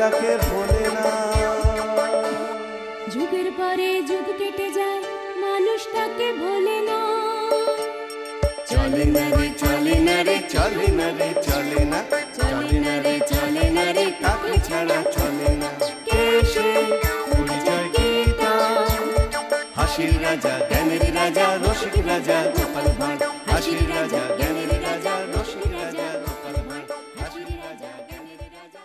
মানুষটাকে ভোলে না। যুগের পরে যুগ কেটে যায়, মানুষটাকে ভোলে না। চলে না রে চলে না রে চলে না রে চলে না, চলে না রে চলে না রে কাকে ছাড়া চলে না। কে সে পরিচয় কি তার? হাসির রাজা জ্ঞানের রাজা রসিক রাজা গোপাল ভাঁড়। হাসির রাজা জ্ঞানের রাজা রসিক রাজা গোপাল ভাঁড়। হাসির রাজা জ্ঞানের রাজা।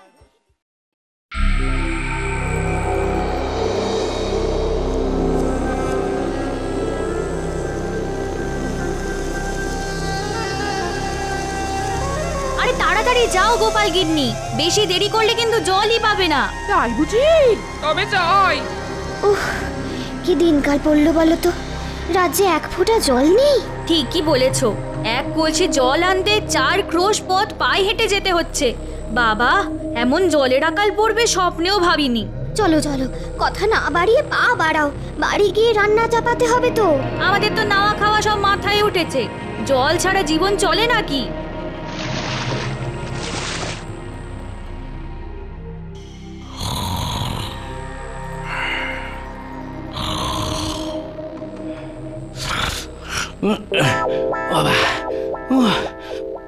আরে তাড়াতাড়ি যাও গোপাল গিন্নি, বেশি দেরি করলে কিন্তু জলই পাবে না। তাই বুঝি? তবে যাই। উফ, কি দিনকাল পড়লো বলো তো, রাজ্যে এক ফোঁটা জল নেই। ঠিকই বলেছো, এক কলসি জল আনতে 4 ক্রোশ পথ পায়ে হেঁটে যেতে হচ্ছে। বাবা, এমন জলের আকাল পড়বে স্বপ্নেও ভাবিনি। চলো চলো, কথা না বাড়িয়ে পা বাড়াও, বাড়ি গিয়ে রান্না চাপাতে হবে তো। আমাদের তো নাওয়া খাওয়া সব মাথায় উঠেছে, জল ছাড়া জীবন চলে নাকি?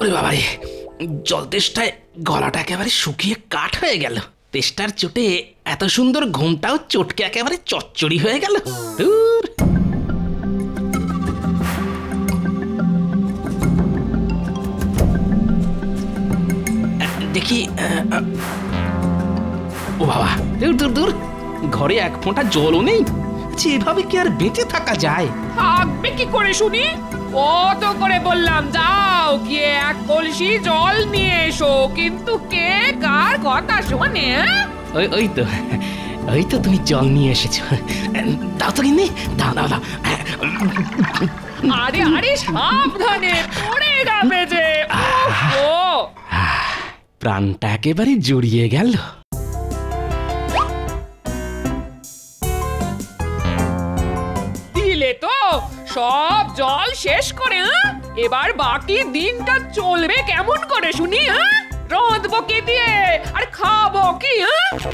ওরে বাবা রে, জল তেষ্টায় গলাটা একেবারে শুকিয়ে কাঠ হয়ে গেল। তেষ্টার চোটে এত সুন্দর ঘুমটাও চটকে একেবারে চচ্চড়ি হয়ে গেল। দূর। দেখি, ও বাবা, দূর দূর দূর, ঘরে এক ফোঁটা জলও নেই। এভাবে কি আর বেঁচে থাকা যায়? থাকবে কি করে শুনি? কত করে বললাম যাও গিয়ে এক কলসি জল নিয়ে এসো, কিন্তু কে কার কথা শোনে? ওই তো তুমি জল নিয়ে এসেছো, দাও তো কিনে, দাও দাও দাও। আরে আরে সাবধানে, পড়ে যাবে যে। ও প্রাণটা একেবারে জড়িয়ে গেল। দিলে তো সব জল শেষ করে, এবার বাকি দিনটা চলবে কেমন করে শুনি? রাঁধবো কি দিয়ে আর খাবো কি?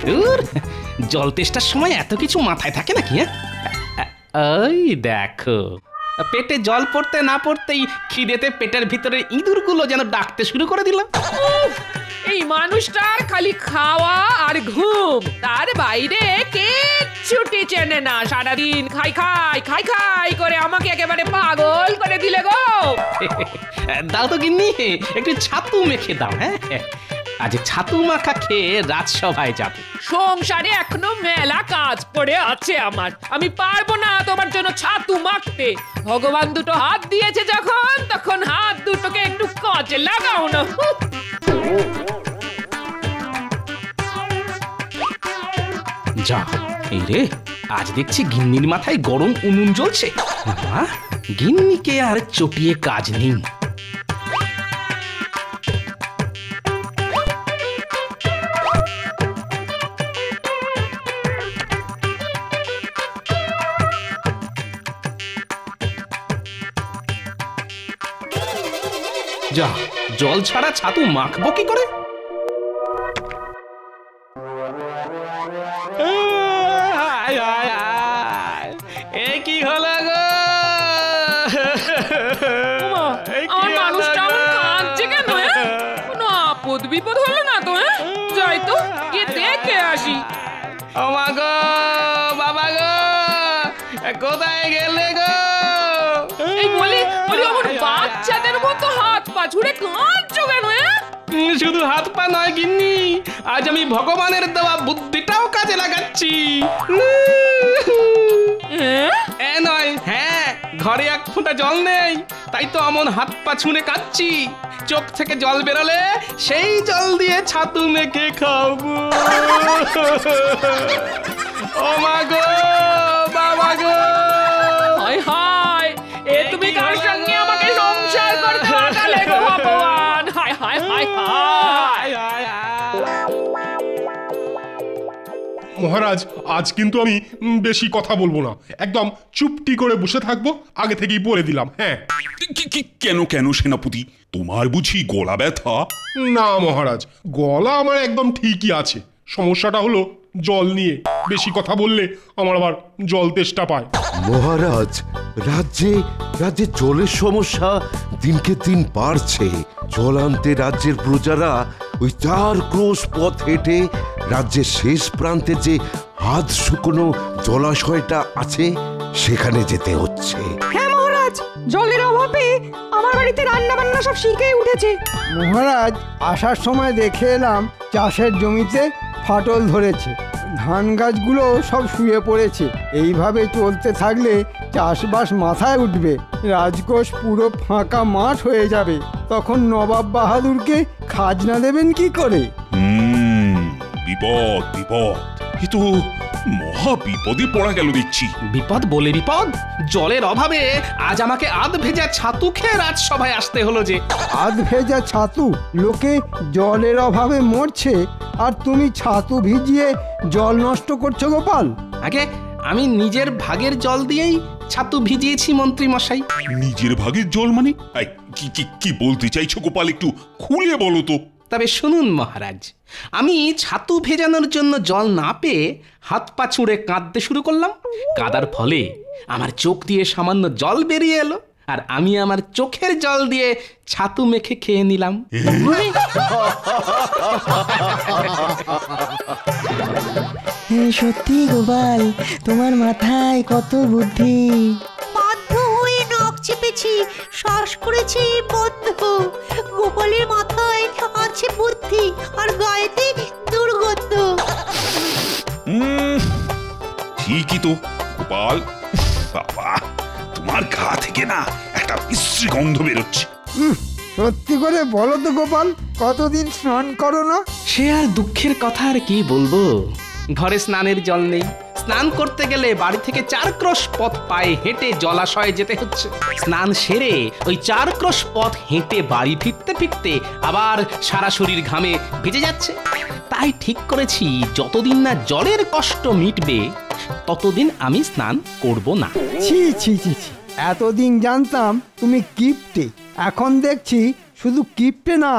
দূর, জল তেষ্টার সময় এত কিছু মাথায় থাকে নাকি? ওই দেখো, পেটে জল পড়তে না পড়তেই খিদেতে পেটের ভিতরে ইঁদুরগুলো যেন ডাকতে শুরু করে দিল। এই মানুষটার খালি খাওয়া আর ঘুম, তার বাইরে কিচ্ছুটি চেনে না। সারাদিন খাই খাই খাই খাই করে আমাকে একেবারে পাগল করে দিলে গো। দাও তো গিন্নি, একটু ছাতু মেখে দাও। হ্যাঁ, আজ ছাতু মাখা খেয়ে রাজসভায় যাবো। সংসারে এখনো মেলা কাজ পড়ে আছে আমার, আমি পারবো না তোমার জন্য ছাতু মাখতে। ভগবান দুটো হাত দিয়েছে যখন, তখন হাত দুটোকে একটু কাজে লাগাও না। যা, এই রে, আজ দেখছি গিন্নির মাথায় গরম উনুন জ্বলছে। না, গিন্নিকে আর চটিয়ে কাজ নেই। যা, জল ছাড়া ছাতু মাখবো কি করে? কি হলো গো? আমার মানুষটা কাঁদছে কেন? কোনো আপদ বিপদ হলো না তো? যাই তো গিয়ে দেখে আসি। ও মা গো, বাবা গো, কোথায় গেলে গো? এই বলি আমার বাচ্চাদের মতো হাত পা ছুড়ে কাঁদছো কেন? শুধু হাত পা নয় গিন্নি, আজ আমি ভগবানের দেওয়া বুদ্ধিটাও কাজে লাগাচ্ছি। নয়, হ্যাঁ, ঘরে এক ফোঁটা জল নেই, তাই তো অমন হাত পা ছুঁড়ে কাচ্ছি। চোখ থেকে জল বেরোলে সেই জল দিয়ে ছাতু মেখে খাবো। ও মা গো, বাবা গো, হায় হায়, এ তুমি কার সঙ্গে আমাকে সংসার করতে পাঠালে গো ভগবান? হায় হায় হায় হায়। মহারাজ, আজ কিন্তু আমি বেশি কথা বলবো না, একদম চুপটি করে বসে থাকবো, আগে থেকেই বলে দিলাম। হ্যাঁ। কেন কেন সেনাপতি, তোমার বুঝি গলা ব্যথা? না মহারাজ, গলা আমার একদম ঠিকই আছে, সমস্যাটা হলো জল নিয়ে। বেশি কথা বললে আমার আবার জল তেষ্টা পায়। মহারাজ, রাজ্যে রাজ্যে জলের সমস্যা দিনকে দিন বাড়ছে। জল আনতে রাজ্যের প্রজারা ওই 4 ক্রোশ পথ হেঁটে রাজ্যের শেষ প্রান্তে যে হাত শুকনো জলাশয়টা আছে সেখানে যেতে হচ্ছে। হ্যাঁ মহারাজ, জলের অভাবে আমার বাড়িতে রান্না বান্না সব শিখে উঠেছে। মহারাজ, আসার সময় দেখে এলাম চাষের জমিতে ফাটল ধরেছে, ধান গাছগুলো সব শুয়ে পড়েছে। এইভাবে চলতে থাকলে চাষবাস মাথায় উঠবে, রাজকোষ পুরো ফাঁকা মাঠ হয়ে যাবে। তখন নবাব বাহাদুরকে খাজনা দেবেন কি করে? বিপদ বিপদ, এ তো মহা বিপদে পড়া গেল দেখছি। বিপদ বলে বিপদ? জলের অভাবে আজ আমাকে আধ ভেজা ছাতু খেয়ে রাজসভায় আসতে হলো যে। আধ ভেজা ছাতু? লোকে জলের অভাবে মরছে আর তুমি ছাতু ভিজিয়ে জল নষ্ট করছো গোপাল। আগে আমি নিজের ভাগের জল দিয়েই ছাতু ভিজিয়েছি মন্ত্রী মশাই। নিজের ভাগের জল মানে? কি কি কি বলতে চাইছো গোপাল, একটু খুলে বলো তো। তবে শুনুন মহারাজ, আমি ছাতু ভেজানোর জন্য জল না পেয়ে হাত পা ছুঁড়ে কাঁদতে শুরু করলাম। কাঁদার ফলে আমার চোখ দিয়ে সামান্য জল বেরিয়ে এলো, আর আমি আমার চোখের জল দিয়ে ছাতু মেখে খেয়ে নিলাম। সত্যি গোপাল, তোমার মাথায় কত বুদ্ধি। বাধ্য হয়ে নাক চেপেছি, শ্বাস করেছি বন্ধ। গোপালের মাথায় আছে বুদ্ধি আর গায়েতে দুর্গন্ধ। ঠিকই তো গোপাল, বাবা তোমার গা থেকে না একটা বিশ্রী গন্ধ বেরোচ্ছে। সত্যি করে বলো তো গোপাল, কতদিন স্নান করো না? সে আর দুঃখের কথা আর কি বলবো, ঘরে স্নানের জল নেই। স্নান করতে গেলে বাড়ি থেকে 4 ক্রোশ পথ পায়ে হেঁটে জলাশয়ে যেতে হচ্ছে। স্নান সেরে ওই 4 ক্রোশ পথ হেঁটে বাড়ি ফিরতে ফিরতে আবার সারা শরীর ঘামে ভিজে যাচ্ছে। তাই ঠিক করেছি যতদিন না জলের কষ্ট মিটবে ততদিন আমি স্নান করব না। ছি ছি ছি ছি, এতদিন জানতাম তুমি কিপ্টে, এখন দেখছি শুধু কিপ্টে না,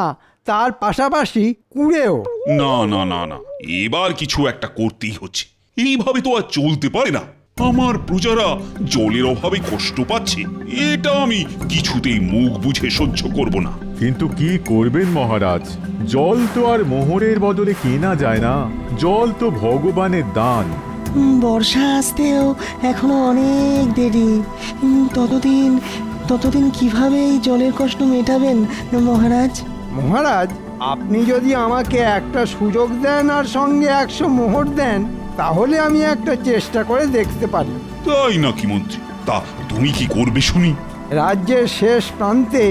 তার পাশাপাশি কুড়েও। না না না না, এবার কিছু একটা করতেই হচ্ছে। এইভাবে তো আর চলতে পারে না। আমার প্রজারা জলের অভাবে কষ্ট পাচ্ছে, এটা আমি কিছুতেই মুখ বুঝে সহ্য করব না। কিন্তু কি করবেন মহারাজ, জল তো আর মোহরের বদলে কেনা যায় না। জল তো ভগবানের দান। বর্ষা আসতেও এখনো অনেক দেরি। ততদিন কিভাবে এই জলের কষ্ট মেটাবেন মহারাজ? মহারাজ, আপনি যদি আমাকে একটা সুযোগ দেন আর সঙ্গে 100 মোহর দেন, তাহলে আমি একটা চেষ্টা করে দেখতে পারি। তাই নাকি মন্ত্রী? তা তুমি কি করবে শুনি? রাজ্যের শেষ প্রান্তে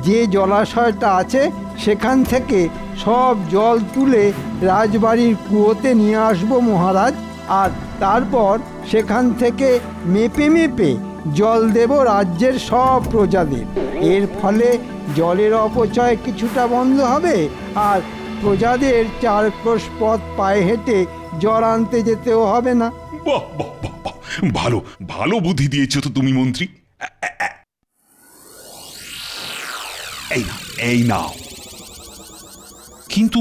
যে জলাশয়টা আছে সেখান থেকে সব জল তুলে রাজবাড়ির কুয়োতে নিয়ে আসবো মহারাজ, আর তারপর সেখান থেকে মেপে মেপে জল দেব রাজ্যের সব প্রজাদের। এর ফলে জলের অপচয় কিছুটা বন্ধ হবে, আর প্রজাদের 4 ক্রোশ পথ পায়ে হেঁটে জল আনতে যেতেও হবে না। বাহ বাহ বাহ বাহ, ভালো ভালো বুদ্ধি দিয়েছো তো তুমি মন্ত্রী। এই নাও। কিন্তু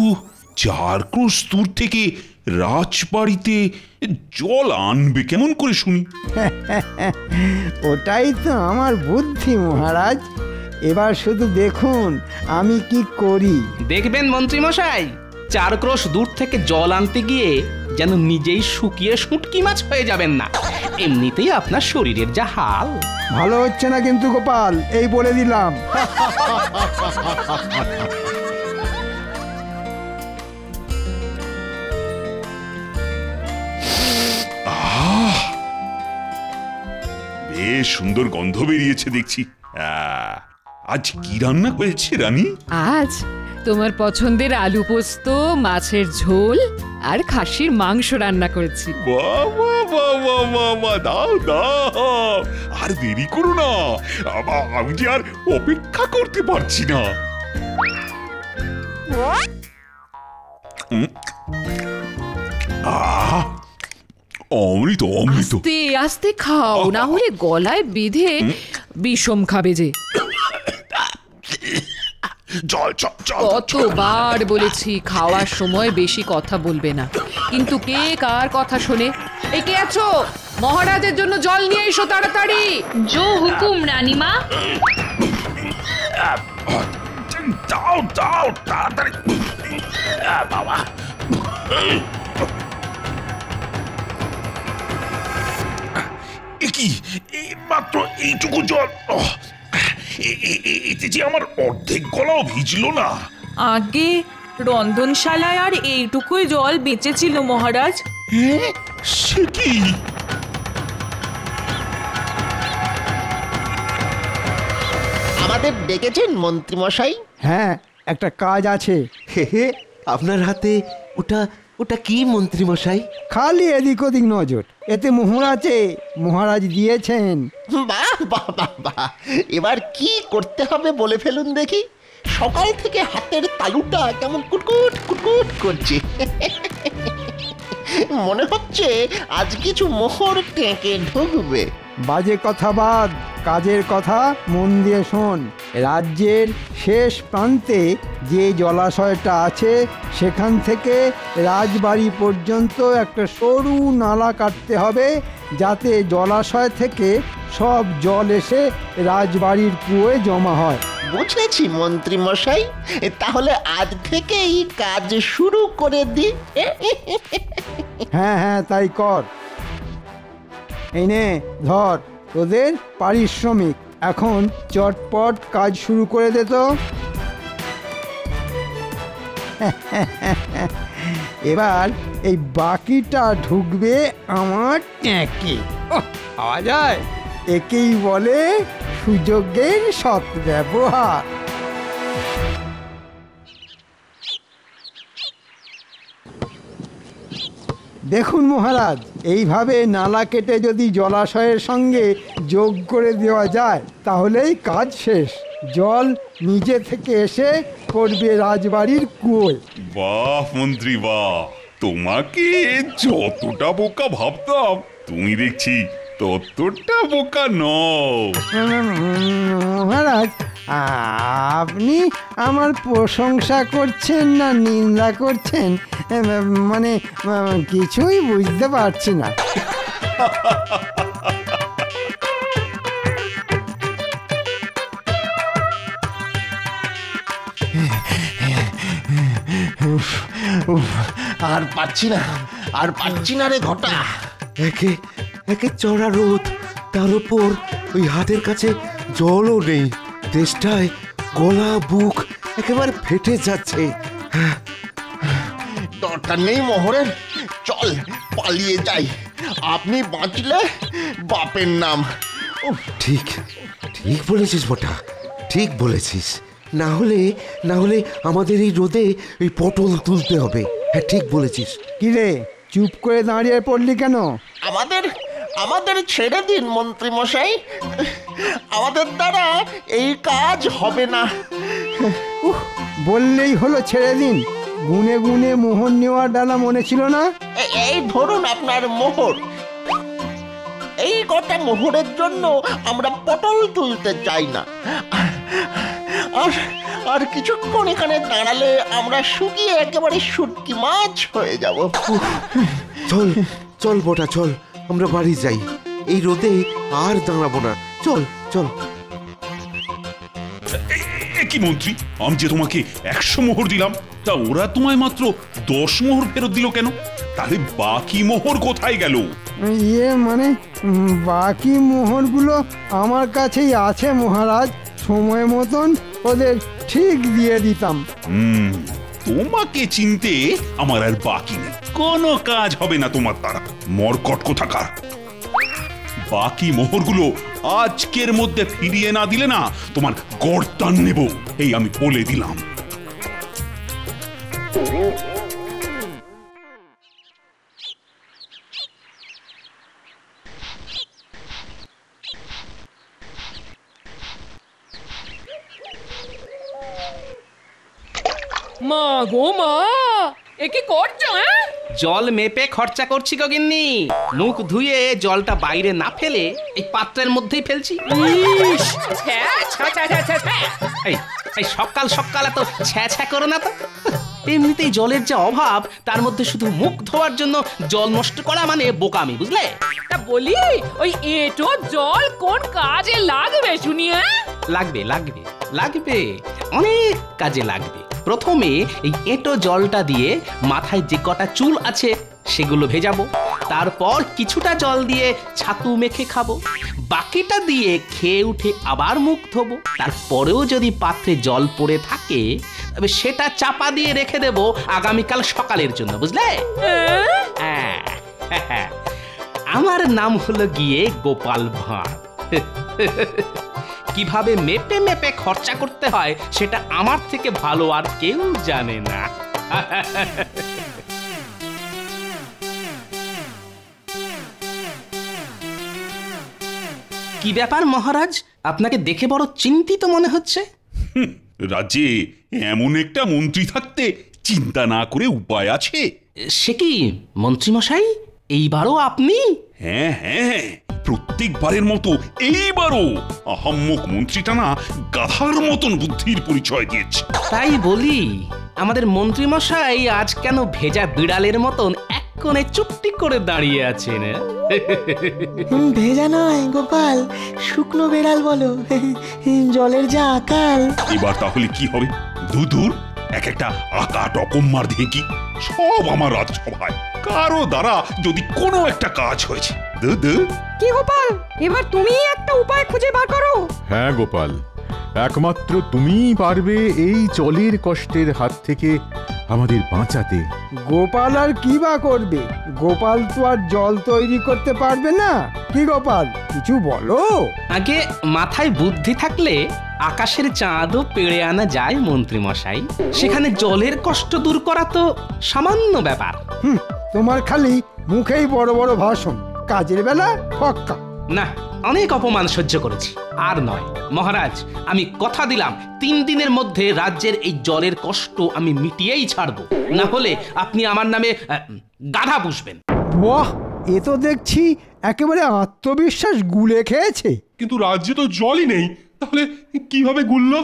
4 ক্রোশ দূর থেকে রাজবাড়িতে জল আনবে কেমন করে শুনি? ওটাই তো আমার বুদ্ধি মহারাজ। এবার শুধু দেখুন আমি কি করি। দেখবেন মন্ত্রী মশাই, 4 ক্রোশ দূর থেকে জল আনতে গিয়ে যেন নিজেই শুকিয়ে শুটকি মাছ হয়ে যাবেন না। এমনিতেই আপনার শরীরের যা হাল। ভালো হচ্ছে না কিন্তু গোপাল, এই বলে দিলাম। বেশ সুন্দর গন্ধ বেরিয়েছে দেখছি। আজ কি রান্না করেছে রানী? আজ তোমার পছন্দের আলু পোস্ত, মাছের ঝোল আর খাসির মাংস রান্না করেছি। বাবা বাবা বাবা, দাও দাও, আর দেরি করো না, আমি যে আর অপেক্ষা করতে পারছি না। অমৃত অমৃত। আস্তে আস্তে খাও, না হলে গলায় বিঁধে বিষম খাবে যে। জল চল চল কতবার বলেছি খাওয়ার সময় বেশি কথা বলবে না, কিন্তু কে কার কথা শোনে? এই কে আছো? মহারাজের জন্য জল নিয়ে এসো তাড়াতাড়ি। জো হুকুম রানীমা। দাও দাও তাড়াতাড়ি বাবা। কি মাত্র এইটুকু জল, এতে যে আমার অর্ধেক গলাও ভিজলো না। আগে রন্ধনশালায় আর এইটুকুই জল বেঁচেছিল মহারাজ। সে কি? আমাদের ডেকেছেন মন্ত্রী মশাই? হ্যাঁ, একটা কাজ আছে। আপনার হাতে ওটা ওটা কি মন্ত্রী মশাই? খালি এদিক ওদিক নজর, এতে মোহর আছে, মহারাজ দিয়েছেন। বাহ বাহ বাহ বাহ, এবার কি করতে হবে বলে ফেলুন দেখি। সকাল থেকে হাতের তালুটা কেমন কুটকুট কুটকুট করছে। মনে হচ্ছে আজ কিছু মোহর টেকে ঢুকবে। বাজে কথা বাদ, কাজের কথা মন দিয়ে শোন। রাজ্যের শেষ প্রান্তে যে জলাশয়টা আছে সেখান থেকে রাজবাড়ি পর্যন্ত একটা সরু নালা কাটতে হবে, যাতে জলাশয় থেকে সব জল এসে রাজবাড়ির কুয়োয় জমা হয়। বুঝেছি মন্ত্রী মশাই, তাহলে আজ থেকেই কাজ শুরু করে দিই। হ্যাঁ হ্যাঁ, তাই কর। এই নে ধর তোদের পারিশ্রমিক। এখন চটপট কাজ শুরু করে দে তো। এবার এই বাকিটা ঢুকবে আমার ট্যাঁকে। পাওয়া যায়, একেই বলে সুযোগের সৎ ব্যবহার। দেখুন মহারাজ, এইভাবে নালা কেটে যদি জলাশয়ের সঙ্গে যোগ করে দেওয়া যায় তাহলেই কাজ শেষ। জল নিজে থেকে এসে পড়বে রাজবাড়ির কুয়োয়। বাহ মন্ত্রী বাহ, তোমাকে যতটা বোকা ভাবতাম তুমি দেখছি ততটা বোকা নও। মহারাজ, আপনি আমার প্রশংসা করছেন না নিন্দা করছেন, মানে কিছুই বুঝতে পারছি না। আর পাচ্ছি না, আর পাচ্ছি না রে ঘটা। একে একে চড়া রোদ, তার উপর ওই হাতের কাছে জলও নেই। তেষ্টায় গলা বুক একেবারে ফেটে যাচ্ছে। দরকার নেই মোহরের, চল পালিয়ে যাই। আপনি বাঁচলে বাপের নাম। ঠিক ঠিক বলেছিস বটা, ঠিক বলেছিস। না হলে আমাদের এই রোদে এই পটল তুলতে হবে। হ্যাঁ ঠিক বলেছিস। কি রে, চুপ করে দাঁড়িয়ে পড়লি কেন? আমাদের ছেড়ে দিন মন্ত্রী মশাই, আমাদের দ্বারা এই কাজ হবে না। বললেই হলো ছেড়ে দিন। গুনে গুনে মোহর নেওয়ার ডালা মনে ছিল না? এই ধরুন আপনার মোহর। এই কটা মোহরের জন্য আমরা পটল তুলতে চাই না। আর কিছুক্ষণ এখানে দাঁড়ালে আমরা শুকিয়ে একেবারে শুটকি মাছ হয়ে যাব। চল চল বটা, চল আমরা বাড়ি যাই। এই রোদে আর দাঁড়াবো না, চল চল। কি মন্ত্রী, আমি যে তোমাকে 100 মোহর দিলাম, তা ওরা তোমায় মাত্র 10 মোহর ফেরত দিল কেন? তাহলে বাকি মোহর কোথায় গেল? মানে বাকি মোহরগুলো আমার কাছেই আছে মহারাজ, সময় মতন ওদের ঠিক দিয়ে দিতাম। তোমাকে চিনতে আমার আর বাকি নেই, কোনো কাজ হবে না তোমার দ্বারা। মরকট কোথাকার, বাকি মোহরগুলো আজকের মধ্যে ফিরিয়ে না দিলে না তোমার গর্দান নেব, এই আমি বলে দিলাম। মা গো মা, এ কি করছো? জল মেপে খরচা করছি গো গিন্নি। মুখ ধুয়ে জলটা বাইরে না ফেলে এই পাত্রের মধ্যেই ফেলছি। এই এই সকাল সকাল এত ছ্যা ছ্যা করো না তো। এমনিতেই জলের যে অভাব, তার মধ্যে শুধু মুখ ধোয়ার জন্য জল নষ্ট করা মানে বোকামি, বুঝলে? তা বলি ওই এঁটো জল কোন কাজে লাগবে শুনি? লাগবে লাগবে লাগবে, অনেক কাজে লাগবে। প্রথমে এই এঁটো জলটা দিয়ে মাথায় যে কটা চুল আছে সেগুলো ভেজাবো, তারপর কিছুটা জল দিয়ে ছাতু মেখে খাবো, বাকিটা দিয়ে খেয়ে উঠে আবার মুখ ধোবো। তারপরেও যদি পাত্রে জল পড়ে থাকে তবে সেটা চাপা দিয়ে রেখে দেবো আগামীকাল সকালের জন্য, বুঝলে? হ্যাঁ, আমার নাম হলো গিয়ে গোপাল ভাঁড়। কিভাবে মেপে মেপে খরচা করতে হয় সেটা আমার থেকে ভালো আর কেউ জানে না। কি ব্যাপার মহারাজ, আপনাকে দেখে বড় চিন্তিত মনে হচ্ছে। রাজ্যে এমন একটা মন্ত্রী থাকতে চিন্তা না করে উপায় আছে? সে কি মন্ত্রীমশাই, এইবারও আপনি? হ্যাঁ হ্যাঁ, প্রত্যেকবারের মতো এইবারও আহাম্মক মন্ত্রীটা না গাধার মতন বুদ্ধির পরিচয় দিয়েছে। তাই বলি, আমাদের মন্ত্রীমশাই আজ কেন ভেজা বিড়ালের মতন এক কোণে চুপটি করে দাঁড়িয়ে আছেন? ভেজা নয় গোপাল, শুকনো বেড়াল বলো, জলের যা আকাল। এবার তাহলে কি হবে? দূর এক একটা আকাট অকম্মার ঢেকি সব আমার রাজসভায়, কারো দ্বারা যদি কোনো একটা কাজ হয়েছে। কি গোপাল, এবার তুমি একটা উপায় খুঁজে বার করো। হ্যাঁ গোপাল, একমাত্র তুমিই পারবে এই জলের কষ্টের হাত থেকে আমাদের বাঁচাতে। গোপাল আর কি বা করবে? গোপাল তো আর জল তৈরি করতে পারবে না। কি গোপাল, কিছু বলো। আগে মাথায় বুদ্ধি থাকলে আকাশের চাঁদও পেড়ে আনা যায় মন্ত্রী মশাই। সেখানে জলের কষ্ট দূর করা তো সামান্য ব্যাপার। তোমার খালি মুখেই বড় বড় ভাষণ, কাজের বেলা ফক্কা। না, অনেক অপমান সহ্য করেছি, আর নয়। মহারাজ, আমি কথা দিলাম 3 দিনের মধ্যে রাজ্যের এই জলের কষ্ট আমি মিটিয়েই ছাড়বো, না হলে আপনি আমার নামে গাধা পুষবেন। বাহ, এ তো দেখছি একেবারে আত্মবিশ্বাস গুলে খেয়েছে। কিন্তু রাজ্যে তো জলই নেই, তাহলে কিভাবে গুললো?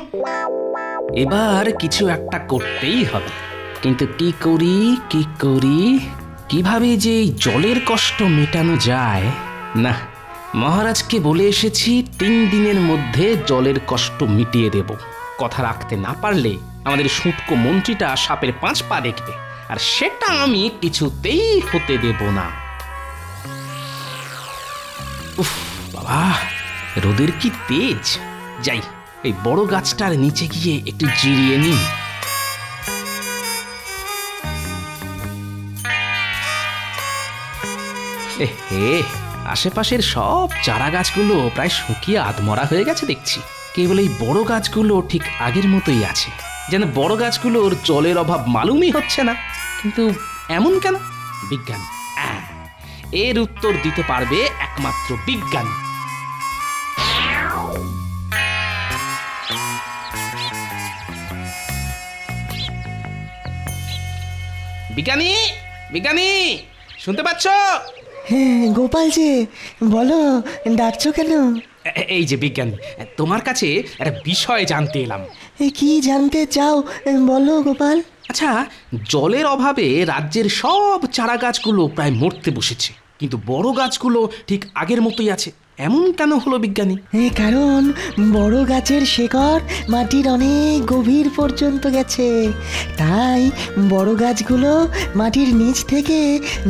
এবার কিছু একটা করতেই হবে, কিন্তু কি করি, কিভাবে যে এই জলের কষ্ট মেটানো যায়? না, মহারাজকে বলে এসেছি 3 দিনের মধ্যে জলের কষ্ট মিটিয়ে দেব। কথা রাখতে না পারলে আমাদের শুটকো মন্ত্রীটা সাপের 5 পা দেখবে, আর সেটা আমি কিছুতেই হতে দেব না। উফ বাবা, রোদের কি তেজ! যাই, এই বড় গাছটার নিচে গিয়ে একটু জিরিয়ে নিই। আশেপাশের সব চারা গাছগুলো প্রায় শুকিয়ে আধমরা হয়ে গেছে দেখছি। কেবল এই বড় গাছগুলো ঠিক আগের মতোই আছে, যেন বড় গাছগুলোর জলের অভাব মালুমই হচ্ছে না। কিন্তু এমন কেন? বিজ্ঞান, এর উত্তর দিতে পারবে একমাত্র বিজ্ঞান। বিজ্ঞানী, শুনতে পাচ্ছ? হ্যাঁ গোপাল যে, বলো, ডাকছো কেন? এই যে বিজ্ঞানী, তোমার কাছে একটা বিষয় জানতে এলাম। কি জানতে চাও বলো গোপাল। আচ্ছা, জলের অভাবে রাজ্যের সব চারা গাছগুলো প্রায় মরতে বসেছে, কিন্তু বড় গাছগুলো ঠিক আগের মতোই আছে, এমন কেন হলো বিজ্ঞানী? কারণ বড় গাছের শেকড় মাটির অনেক গভীর পর্যন্ত গেছে, তাই বড় গাছগুলো মাটির নিচ থেকে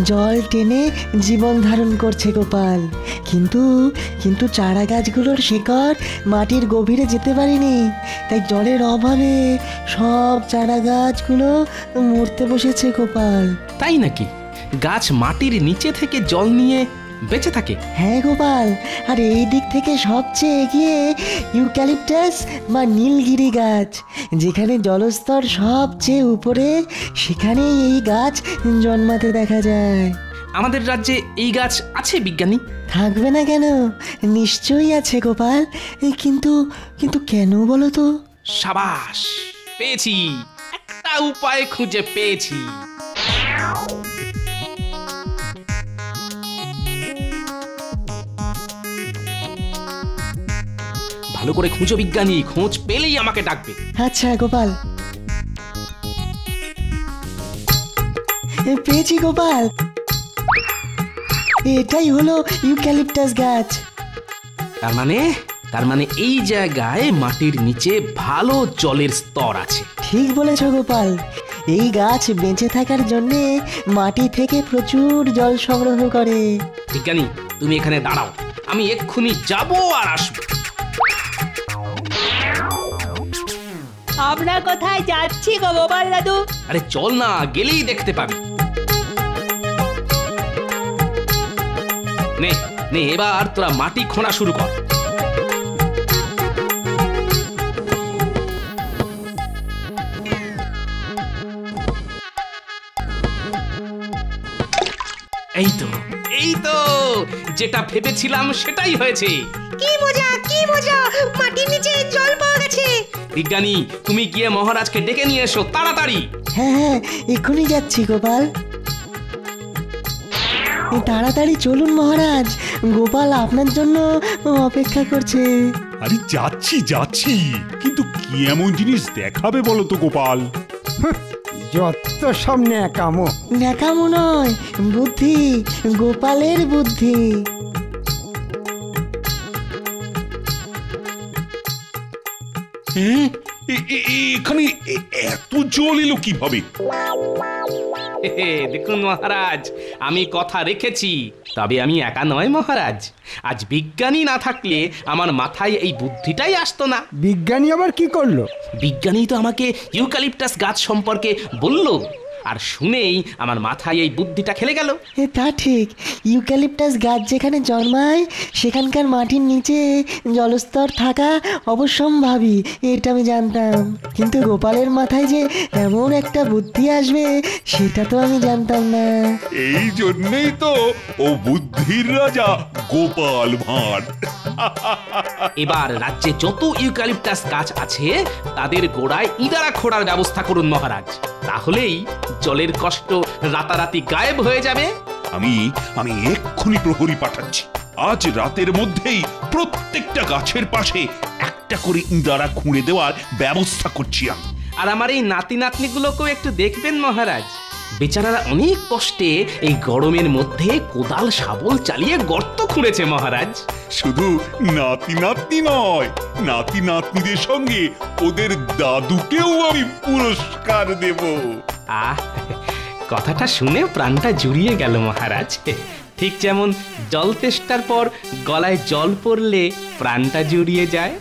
জল টেনে জীবন ধারণ করছে গোপাল। কিন্তু চারা গাছগুলোর শেকড় মাটির গভীরে যেতে পারেনি, তাই জলের অভাবে সব চারা গাছগুলো মরতে বসেছে গোপাল। তাই নাকি? গাছ মাটির নিচে থেকে জল নিয়ে বেঁচে থাকে? হ্যাঁ গোপাল, আর এই দিক থেকে সবচেয়ে এগিয়ে ইউক্যালিপটাস বা নীলগিরি গাছ, যেখানে জলস্তর সবচেয়ে উপরে, সেখানেই এই গাছ জন্মাতে দেখা যায়। আমাদের রাজ্যে এই গাছ আছে বিজ্ঞানী? থাকবে না কেন, নিশ্চয়ই আছে গোপাল। কিন্তু কেন বলো তো? সাবাস, পেয়েছি, একটা উপায় খুঁজে পেয়েছি। ভালো করে খুঁজো বিজ্ঞানী, খোঁজ পেলেই আমাকে ডাকবে। আচ্ছা গোপাল। পেয়েছি গোপাল, এটাই হলো ইউক্যালিপটাস গাছ। তার মানে এই জায়গায় মাটির নিচে ভালো জলের স্তর আছে। ঠিক বলেছ গোপাল, এই গাছ বেঁচে থাকার জন্যে মাটি থেকে প্রচুর জল সংগ্রহ করে। বিজ্ঞানী তুমি এখানে দাঁড়াও, আমি এক্ষুনি যাব আর আসবো। আমরা কোথায় যাচ্ছি গো গোপাল দাদু? আরে চল না, গেলেই দেখতে পাবি। নে নে, এবার তোরা মাটি খোঁড়া শুরু কর। এই তো যেটা ভেবেছিলাম সেটাই হয়েছে। কি মজা, কি মজা, মাটির নিচে জল পাওয়া গেছে। বিজ্ঞানী তুমি গিয়ে মহারাজকে ডেকে নিয়ে এসো তাড়াতাড়ি। হ্যাঁ হ্যাঁ, এক্ষুনি যাচ্ছি গোপাল। তাড়াতাড়ি চলুন মহারাজ, গোপাল আপনার জন্য অপেক্ষা করছে। আরে যাচ্ছি যাচ্ছি, কিন্তু কি এমন জিনিস দেখাবে বলো তো গোপাল? যত সব ন্যাকামো। ন্যাকামো নয়, বুদ্ধি, গোপালের বুদ্ধি। এখানে এত জল এলো কিভাবে? দেখুন মহারাজ, আমি কথা রেখেছি। তবে আমি একা নয় মহারাজ, আজ বিজ্ঞানী না থাকলে আমার মাথায় এই বুদ্ধিটাই আসতো না। বিজ্ঞানী আবার কি করলো? বিজ্ঞানী তো আমাকে ইউক্যালিপটাস গাছ সম্পর্কে বললো, আর শুনেই আমার মাথায় এই বুদ্ধিটা খেলে গেল। তা ঠিক, ইউক্যালিপটাস গাছ যেখানে জন্মায় সেখানকার মাটির নিচে জলস্তর থাকা অবশ্যম্ভাবী, এটা আমি জানতাম। কিন্তু গোপালের মাথায় যে এমন একটা বুদ্ধি আসবে সেটা তো আমি জানতাম না। এই জন্যই তো ও বুদ্ধির রাজা গোপাল ভাঁড়। এবার রাজ্যে যত ইউক্যালিপটাস গাছ আছে তাদের গোড়ায় ইদারা খোঁড়ার ব্যবস্থা করুন মহারাজ, তাহলেই জলের কষ্ট রাতারাতি গায়েব হয়ে যাবে। আমি এক্ষুনি প্রহরী পাঠাচ্ছি। আজ রাতের মধ্যেই প্রত্যেকটা গাছের পাশে একটা করে ইঁদারা খুঁড়ে দেওয়ার ব্যবস্থা করছি আমি। আর আমার এই নাতি নাতনিগুলোকেও একটু দেখবেন মহারাজ, বেচারারা অনেক কষ্টে এই গরমের মধ্যে কোদাল শাবল চালিয়ে গর্ত খুঁড়েছে মহারাজ। শুধু নাতি নাতনি নয়, নাতি নাতনিদের সঙ্গে ওদের দাদুকেও আমি পুরস্কার দেব। কথাটা শুনে প্রাণটা জুড়িয়ে গেল মহারাজ। ঠিক যেমন জল তেষ্টার পর গলায় জল পড়লে প্রাণটা জুড়িয়ে যায়।